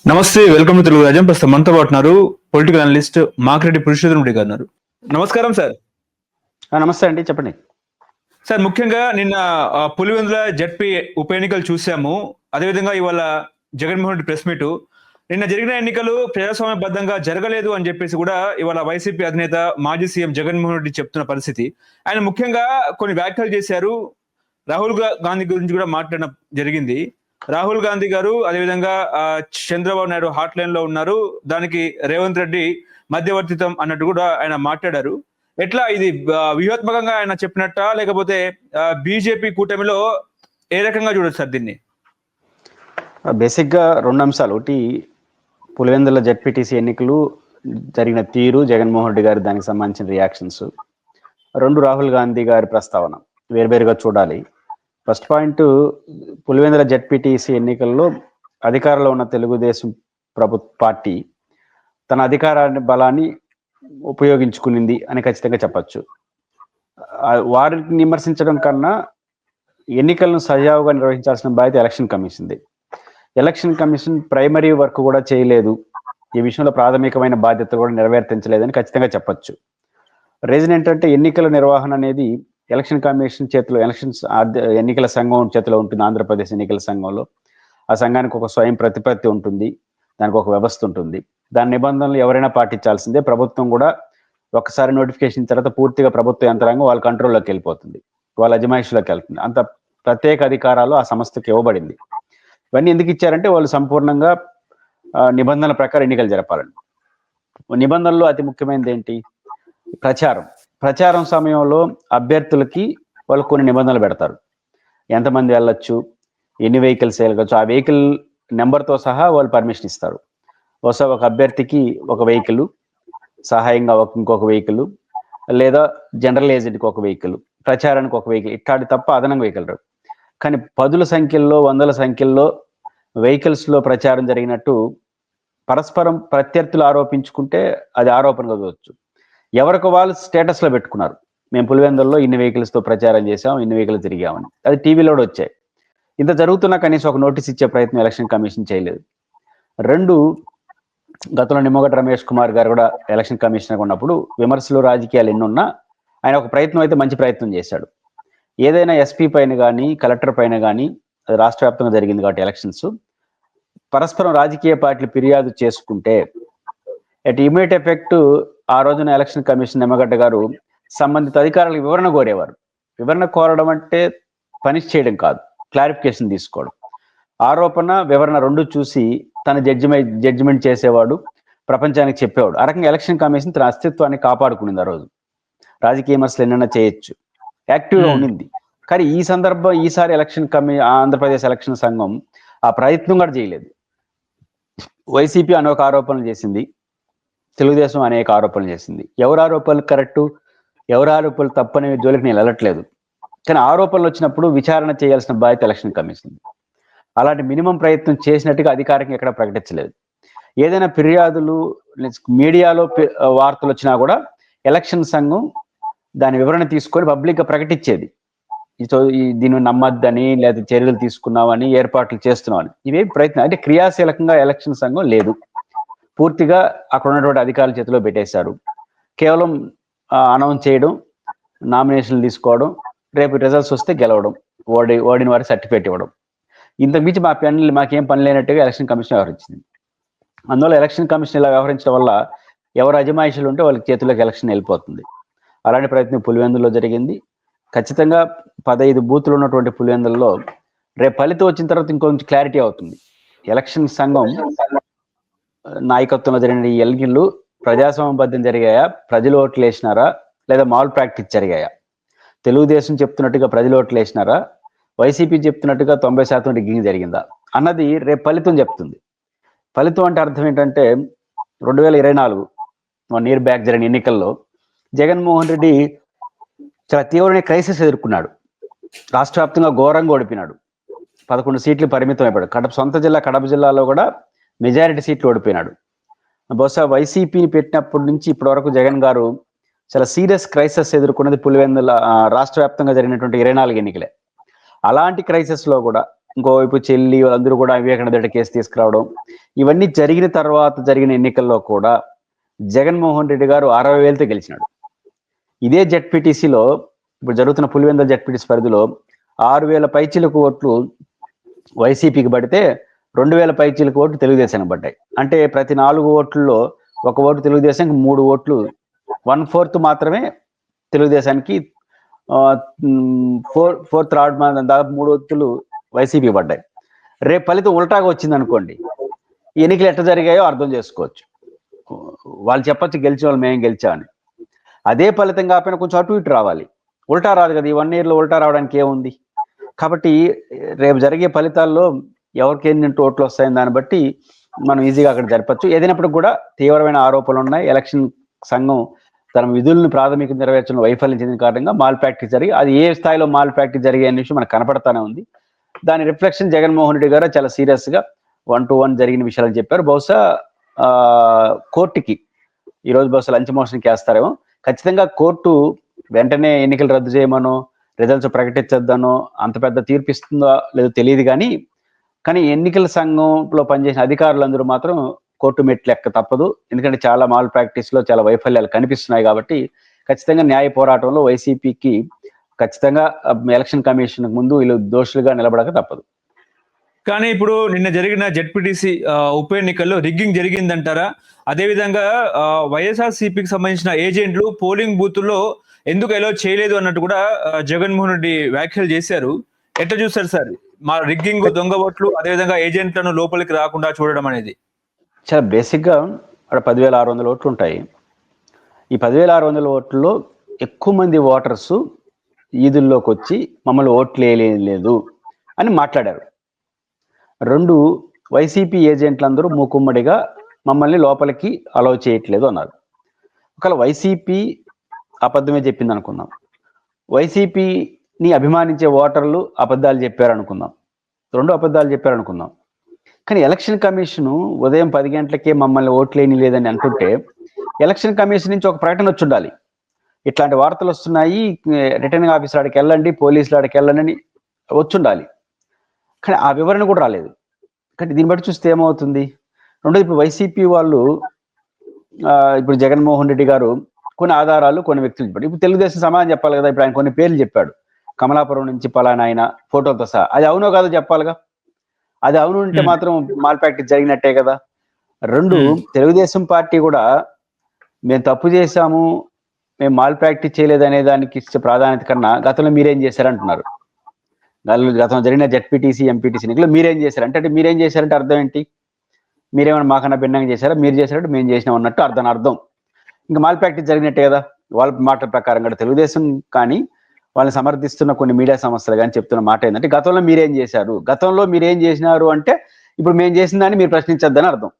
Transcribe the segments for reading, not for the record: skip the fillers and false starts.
నమస్తే, welcome to Telugu రాజ్యం. ప్రస్తుతం మనతో పాటు ఉన్నారు పొలిటికల్ అనలిస్ట్ మాకిరెడ్డి పురుషోత్తమ రెడ్డి గారు ఉన్నారు. నమస్కారం సార్. నమస్తే అండి, చెప్పండి సార్. ముఖ్యంగా నిన్న పులివెందుల జడ్పీ ఉప ఎన్నికలు చూసాము. అదేవిధంగా ఇవాళ జగన్మోహన్ రెడ్డి ప్రెస్ మీట్. నిన్న జరిగిన ఎన్నికలు ప్రజాస్వామ్యబద్ధంగా జరగలేదు అని చెప్పేసి కూడా ఇవాళ వైసీపీ అధినేత మాజీ సీఎం జగన్మోహన్ రెడ్డి చెప్తున్న పరిస్థితి. ఆయన ముఖ్యంగా కొన్ని వ్యాఖ్యలు చేశారు. రాహుల్ గాంధీ గురించి కూడా మాట్లాడడం జరిగింది. రాహుల్ గాంధీ గారు అదేవిధంగా చంద్రబాబు నాయుడు హాట్ లైన్ లో ఉన్నారు, దానికి రేవంత్ రెడ్డి మధ్యవర్తిత్వం అన్నట్టు కూడా ఆయన మాట్లాడారు. ఎట్లా ఇది వ్యూహాత్మకంగా ఆయన చెప్పినట్ట, లేకపోతే బీజేపీ కూటమిలో ఏ రకంగా చూడొచ్చు సార్ దీన్ని? బేసిక్ గా రెండు అంశాలు. ఒకటి, పులివెందుల జెడ్పీటీసీ ఎన్నికలు జరిగిన తీరు, జగన్మోహన్ రెడ్డి గారు దానికి సంబంధించిన రియాక్షన్స్. రెండు, రాహుల్ గాంధీ గారి ప్రస్తావన. వేరువేరుగా చూడాలి. ఫస్ట్ పాయింట్, పులివెందుల జెడ్పీటీసీ ఎన్నికల్లో అధికారంలో ఉన్న తెలుగుదేశం పార్టీ తన అధికారాన్ని బలాన్ని ఉపయోగించుకునింది అని ఖచ్చితంగా చెప్పచ్చు. వారిని విమర్శించడం కన్నా ఎన్నికలను సజావుగా నిర్వహించాల్సిన బాధ్యత ఎలక్షన్ కమిషన్ది. ఎలక్షన్ కమిషన్ ప్రైమరీ వర్క్ కూడా చేయలేదు, ఈ విషయంలో ప్రాథమికమైన బాధ్యత కూడా నెరవేర్తించలేదని ఖచ్చితంగా చెప్పచ్చు. రీజన్ ఏంటంటే, ఎన్నికల నిర్వహణ అనేది ఎలక్షన్ కమిషన్ చేతిలో, ఎన్నికల సంఘం చేతిలో ఉంటుంది. ఆంధ్రప్రదేశ్ ఎన్నికల సంఘంలో ఆ సంఘానికి ఒక స్వయం ప్రతిపత్తి ఉంటుంది, దానికి ఒక వ్యవస్థ ఉంటుంది. దాని నిబంధనలు ఎవరైనా పాటించాల్సిందే. ప్రభుత్వం కూడా ఒకసారి నోటిఫికేషన్ తర్వాత పూర్తిగా ప్రభుత్వ యంత్రాంగం వాళ్ళ కంట్రోల్లోకి వెళ్ళిపోతుంది, వాళ్ళ అజమాయిషిలోకి వెళ్తుంది. అంత ప్రత్యేక అధికారాలు ఆ సంస్థకి ఇవ్వబడింది. ఇవన్నీ ఎందుకు ఇచ్చారంటే, వాళ్ళు సంపూర్ణంగా నిబంధనల ప్రకారం ఎన్నికలు జరపాలని. నిబంధనలు అతి ముఖ్యమైనది ఏంటి? ప్రచారం సమయంలో అభ్యర్థులకి వాళ్ళు కొన్ని నిబంధనలు పెడతారు. ఎంతమంది వెళ్ళొచ్చు, ఎన్ని వెహికల్స్ వెళ్ళవచ్చు, ఆ వెహికల్ నెంబర్తో సహా వాళ్ళు పర్మిషన్ ఇస్తారు. బహుశా ఒక అభ్యర్థికి ఒక వెహికల్, సహాయంగా ఇంకొక వెహికల్, లేదా జనరల్ ఏజెంట్కి ఒక వెహికల్, ప్రచారానికి ఒక వెహికల్, ఇట్లాంటి తప్ప అదనంగా వెహికల్ రావు. కానీ పదుల సంఖ్యల్లో, వందల సంఖ్యల్లో వెహికల్స్లో ప్రచారం జరిగినట్టు పరస్పరం ప్రత్యర్థులు ఆరోపించుకుంటే అది ఆరోపణగా చూడవచ్చు. ఎవరికి వాళ్ళు స్టేటస్లో పెట్టుకున్నారు, మేము పులివెందుల్లో ఇన్ని వెహికల్స్తో ప్రచారం చేసాం, ఇన్ని వెహికల్ తిరిగామని. అది టీవీలో వచ్చాయి. ఇంత జరుగుతున్నా కనీసం ఒక నోటీస్ ఇచ్చే ప్రయత్నం ఎలక్షన్ కమిషన్ చేయలేదు. రెండు, గతంలో నిమ్మగడ్డ రమేష్ కుమార్ గారు కూడా ఎలక్షన్ కమిషనర్ ఉన్నప్పుడు విమర్శలు, రాజకీయాలు ఎన్నున్నా ఆయన ఒక ప్రయత్నం అయితే మంచి ప్రయత్నం చేశాడు. ఏదైనా ఎస్పీ పైన కానీ, కలెక్టర్ పైన కానీ, అది రాష్ట్ర వ్యాప్తంగా జరిగింది కాబట్టి ఎలక్షన్స్, పరస్పరం రాజకీయ పార్టీలు ఫిర్యాదు చేసుకుంటే అట్ ఇమీడియట్ ఎఫెక్ట్ ఆ రోజున ఎలక్షన్ కమిషన్ నిమ్మగడ్డ గారు సంబంధిత అధికారులకు వివరణ కోరేవారు. వివరణ కోరడం అంటే పనిష్ చేయడం కాదు, క్లారిఫికేషన్ తీసుకోవడం. ఆరోపణ, వివరణ రెండు చూసి తన జడ్జిమెంట్ చేసేవాడు, ప్రపంచానికి చెప్పేవాడు. ఆ రకంగా ఎలక్షన్ కమిషన్ తన అస్తిత్వాన్ని కాపాడుకునింది. ఆ రోజు రాజకీయ విమర్శలు ఎన్నైనా చేయొచ్చు, యాక్టివ్గా ఉండింది. కానీ ఈసారి ఆంధ్రప్రదేశ్ ఎలక్షన్ సంఘం ఆ ప్రయత్నం కూడా చేయలేదు. వైసీపీ అనేక ఆరోపణలు చేసింది, తెలుగుదేశం అనేక ఆరోపణలు చేసింది. ఎవరు ఆరోపణలు కరెక్టు, ఎవరు ఆరోపణలు తప్పనే జోలికి నేను వెళ్ళట్లేదు. కానీ ఆరోపణలు వచ్చినప్పుడు విచారణ చేయాల్సిన బాధ్యత ఎలక్షన్ కమిషన్. అలాంటి మినిమం ప్రయత్నం చేసినట్టుగా అధికారికంగా ఎక్కడ ప్రకటించలేదు. ఏదైనా ఫిర్యాదులు మీడియాలో వార్తలు వచ్చినా కూడా ఎలక్షన్ సంఘం దాని వివరణ తీసుకొని పబ్లిక్గా ప్రకటించేది. దీన్ని నమ్మద్దని, లేదా చర్యలు తీసుకున్నామని, ఏర్పాట్లు చేస్తున్నామని. ఇవే ప్రయత్నం అంటే క్రియాశీలకంగా ఎలక్షన్ సంఘం లేదు. పూర్తిగా అక్కడ ఉన్నటువంటి అధికారుల చేతిలో పెట్టేశారు. కేవలం అనౌన్స్ చేయడం, నామినేషన్లు తీసుకోవడం, రేపు రిజల్ట్స్ వస్తే గెలవడం, ఓడిన వారికి సర్టిఫికేట్ ఇవ్వడం. ఇంతకు మించి మాకేం పని లేనట్టుగా ఎలక్షన్ కమిషన్ వ్యవహరించింది. అందువల్ల ఎలక్షన్ కమిషన్ ఇలా వ్యవహరించడం వల్ల ఎవరు అజమాయిషీలు ఉంటే వాళ్ళకి చేతుల్లోకి ఎలక్షన్ వెళ్ళిపోతుంది. అలాంటి ప్రయత్నం పులివెందుల్లో జరిగింది. ఖచ్చితంగా 15 బూతులు ఉన్నటువంటి పులివెందుల్లో రేపు ఫలితం వచ్చిన తర్వాత ఇంకొంచెం క్లారిటీ అవుతుంది. ఎలక్షన్ సంఘం నాయకత్వంలో జరిగిన ఈ ఎన్నికలు ప్రజాస్వామ్యబద్ధం జరిగాయా, ప్రజలు ఓట్లు వేసినారా, లేదా మాల్ ప్రాక్టీస్ జరిగాయా? తెలుగుదేశం చెప్తున్నట్టుగా ప్రజలు ఓట్లు వేసినారా, వైసీపీ చెప్తున్నట్టుగా 90% రిగ్గింగ్ జరిగిందా అన్నది రేపు ఫలితం చెప్తుంది. ఫలితం అంటే అర్థం ఏంటంటే, 2024 1 year బ్యాక్ జరిగిన ఎన్నికల్లో జగన్మోహన్ రెడ్డి చాలా తీవ్రమైన క్రైసిస్ ఎదుర్కొన్నాడు. రాష్ట్ర వ్యాప్తంగా ఘోరంగా ఓడిపోయినాడు. 11 సీట్లు పరిమితం అయిపోయాడు. సొంత జిల్లా కడప జిల్లాలో కూడా మెజారిటీ సీట్లు ఓడిపోయినాడు. బహుశా వైసీపీని పెట్టినప్పటి నుంచి ఇప్పటి వరకు జగన్ గారు చాలా సీరియస్ క్రైసిస్ ఎదుర్కొన్నది పులివెందుల రాష్ట్ర వ్యాప్తంగా జరిగినటువంటి 24 ఎన్నికలే. అలాంటి క్రైసిస్ లో కూడా ఇంకోవైపు చెల్లి వాళ్ళందరూ కూడా వివేకానంద రెడ్డి కేసు తీసుకురావడం, ఇవన్నీ జరిగిన తర్వాత జరిగిన ఎన్నికల్లో కూడా జగన్మోహన్ రెడ్డి గారు 60,000తో గెలిచినాడు. ఇదే జెడ్పీటీసీలో ఇప్పుడు జరుగుతున్న పులివెందుల జెడ్పీటీసీ పరిధిలో 6,000 పైచిలకు ఓట్లు వైసీపీకి పడితే 2,000 పైచిలకు ఓట్లు తెలుగుదేశానికి పడ్డాయి. అంటే ప్రతి 4 ఓట్లలో 1 ఓటు తెలుగుదేశానికి, 3 ఓట్లు 1/4 మాత్రమే తెలుగుదేశానికి, ఫోర్త్ థర్డ్ దాదాపు 3 ఓట్లు వైసీపీ పడ్డాయి. రేపు ఫలితం ఉల్టాగా వచ్చింది అనుకోండి, ఎన్నికలు ఎట్లా జరిగాయో అర్థం చేసుకోవచ్చు. వాళ్ళు చెప్పొచ్చు గెలిచిన వాళ్ళు మేము గెలిచామని. అదే ఫలితం కాకపోయినా కొంచెం అటు ఇటు రావాలి. ఉల్టా రాదు కదా, ఈ 1 yearలో ఉల్టా రావడానికి ఏముంది. కాబట్టి రేపు జరిగే ఫలితాల్లో ఎవరికి ఎన్ని ఓట్లు వస్తాయని దాన్ని బట్టి మనం ఈజీగా అక్కడ జరపచ్చు. ఏదైనప్పుడు కూడా తీవ్రమైన ఆరోపణలు ఉన్నాయి. ఎలక్షన్ సంఘం తన విధులను ప్రాథమిక నెరవేర్చడం వైఫల్యం చెందిన కారణంగా మాల్ ప్రాక్టీస్ జరిగి, అది ఏ స్థాయిలో మాల్ ప్రాక్టీస్ జరిగే అనే విషయం మనకు కనపడతానే ఉంది. దాని రిఫ్లెక్షన్ జగన్మోహన్ రెడ్డి గారు చాలా సీరియస్ గా 1-to-1 జరిగిన విషయాలని చెప్పారు. బహుశా కోర్టుకి ఈరోజు బహుశా లంచ్ మోషన్కి వేస్తారేమో. ఖచ్చితంగా కోర్టు వెంటనే ఎన్నికలు రద్దు చేయమనో, రిజల్ట్స్ ప్రకటించొద్దనో అంత పెద్ద తీర్పు ఇస్తుందో లేదో తెలియదు. కానీ ఎన్నికల సంఘంలో పనిచేసిన అధికారులందరూ మాత్రం కోర్టు మెట్లు ఎక్క తప్పదు. ఎందుకంటే చాలా మాల్ ప్రాక్టీస్ లో చాలా వైఫల్యాలు కనిపిస్తున్నాయి. కాబట్టి ఖచ్చితంగా న్యాయ పోరాటంలో వైసీపీకి ఖచ్చితంగా ఎలక్షన్ కమిషన్ ముందు వీళ్ళు దోషులుగా నిలబడక తప్పదు. కానీ ఇప్పుడు నిన్న జరిగిన జెడ్పీటీసీ ఉప ఎన్నికల్లో రిగ్గింగ్ జరిగిందంటారా? అదేవిధంగా వైఎస్ఆర్సీపీకి సంబంధించిన ఏజెంట్లు పోలింగ్ బూత్లో ఎందుకు అలో చేయలేదు అన్నట్టు కూడా జగన్మోహన్ రెడ్డి వ్యాఖ్యలు చేశారు. ఎట్లా చూస్తారు సార్ మా రిగ్గింగ్, దొంగ ఓట్లు, అదేవిధంగా ఏజెంట్లను లోపలికి రాకుండా చూడడం అనేది? చాలా బేసిక్ గా అక్కడ 10,600 ఓట్లు ఉంటాయి. ఈ 10,600 ఓట్లలో ఎక్కువ మంది ఓటర్స్ ఈదుల్లోకి వచ్చి మమ్మల్ని ఓట్లు వేయలేదు అని మాట్లాడారు. 2, వైసీపీ ఏజెంట్లందరూ మూకుమ్మడిగా మమ్మల్ని లోపలికి అలౌ చేయట్లేదు అన్నారు. ఒకవేళ వైసీపీ అబద్ధమే చెప్పింది అనుకుందాం, వైసీపీని అభిమానించే ఓటర్లు అబద్ధాలు చెప్పారనుకుందాం, 2 అబద్ధాలు చెప్పారనుకుందాం. కానీ ఎలక్షన్ కమిషన్ ఉదయం 10 గంటలకే మమ్మల్ని ఓట్లేని లేదని అంటుంటే ఎలక్షన్ కమిషన్ నుంచి ఒక ప్రకటన వచ్చి ఉండాలి. ఇట్లాంటి వార్తలు వస్తున్నాయి, రిటర్నింగ్ ఆఫీసర్ ఆడికి వెళ్ళండి, పోలీసులు ఆడికి వెళ్ళండి అని వచ్చుండాలి. కానీ ఆ వివరణ కూడా రాలేదు. కానీ దీన్ని బట్టి చూస్తే ఏమవుతుంది? రెండోది, ఇప్పుడు వైసీపీ వాళ్ళు ఇప్పుడు జగన్మోహన్ రెడ్డి గారు కొన్ని ఆధారాలు కొన్ని వ్యక్తులు చెప్పాడు. ఇప్పుడు తెలుగుదేశం సమాధానం చెప్పాలి కదా. ఇప్పుడు ఆయన కొన్ని పేర్లు చెప్పాడు, కమలాపురం నుంచి పలానా ఆయన ఫోటోలతో సహా. అది అవునో కాదో చెప్పాలిగా. అది అవును అంటే మాత్రం మాల్ ప్రాక్టీస్ జరిగినట్టే కదా. 2, తెలుగుదేశం పార్టీ కూడా మేము తప్పు చేశాము, మేము మాల్ ప్రాక్టీస్ చేయలేదు అనే దానికి ఇచ్చే ప్రాధాన్యత కన్నా గతంలో మీరేం చేశారంటున్నారు. గతంలో జరిగిన జెడ్పీటీసీ, ఎంపీటీసీ ఎన్నికల్లో మీరేం చేశారు అంటే మీరేం చేశారంటే అర్థం ఏంటి? మీరేమైనా మాకన్నా భిన్నంగా చేశారా? మీరు చేశారంటే మేము చేసినాం అన్నట్టు అర్థం. ఇంకా మాల్ ప్రాక్టీస్ జరిగినట్టే కదా. వాళ్ళ మాటల ప్రకారం కూడా తెలుగుదేశం కానీ వాళ్ళని సమర్థిస్తున్న కొన్ని మీడియా సంస్థలు కానీ చెప్తున్న మాట ఏంటంటే గతంలో మీరేం చేశారు, గతంలో మీరేం చేసినారు అంటే ఇప్పుడు మేము చేసిన దాన్ని మీరు ప్రశ్నించొద్దని అర్థం.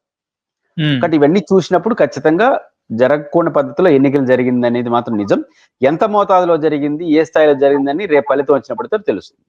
కాబట్టి ఇవన్నీ చూసినప్పుడు ఖచ్చితంగా జరగకూడని పద్ధతిలో ఎన్నికలు జరిగింది అనేది మాత్రం నిజం. ఎంత మోతాదులో జరిగింది, ఏ స్థాయిలో జరిగిందని రేపు ఫలితం వచ్చినప్పుడు తెలుస్తుంది.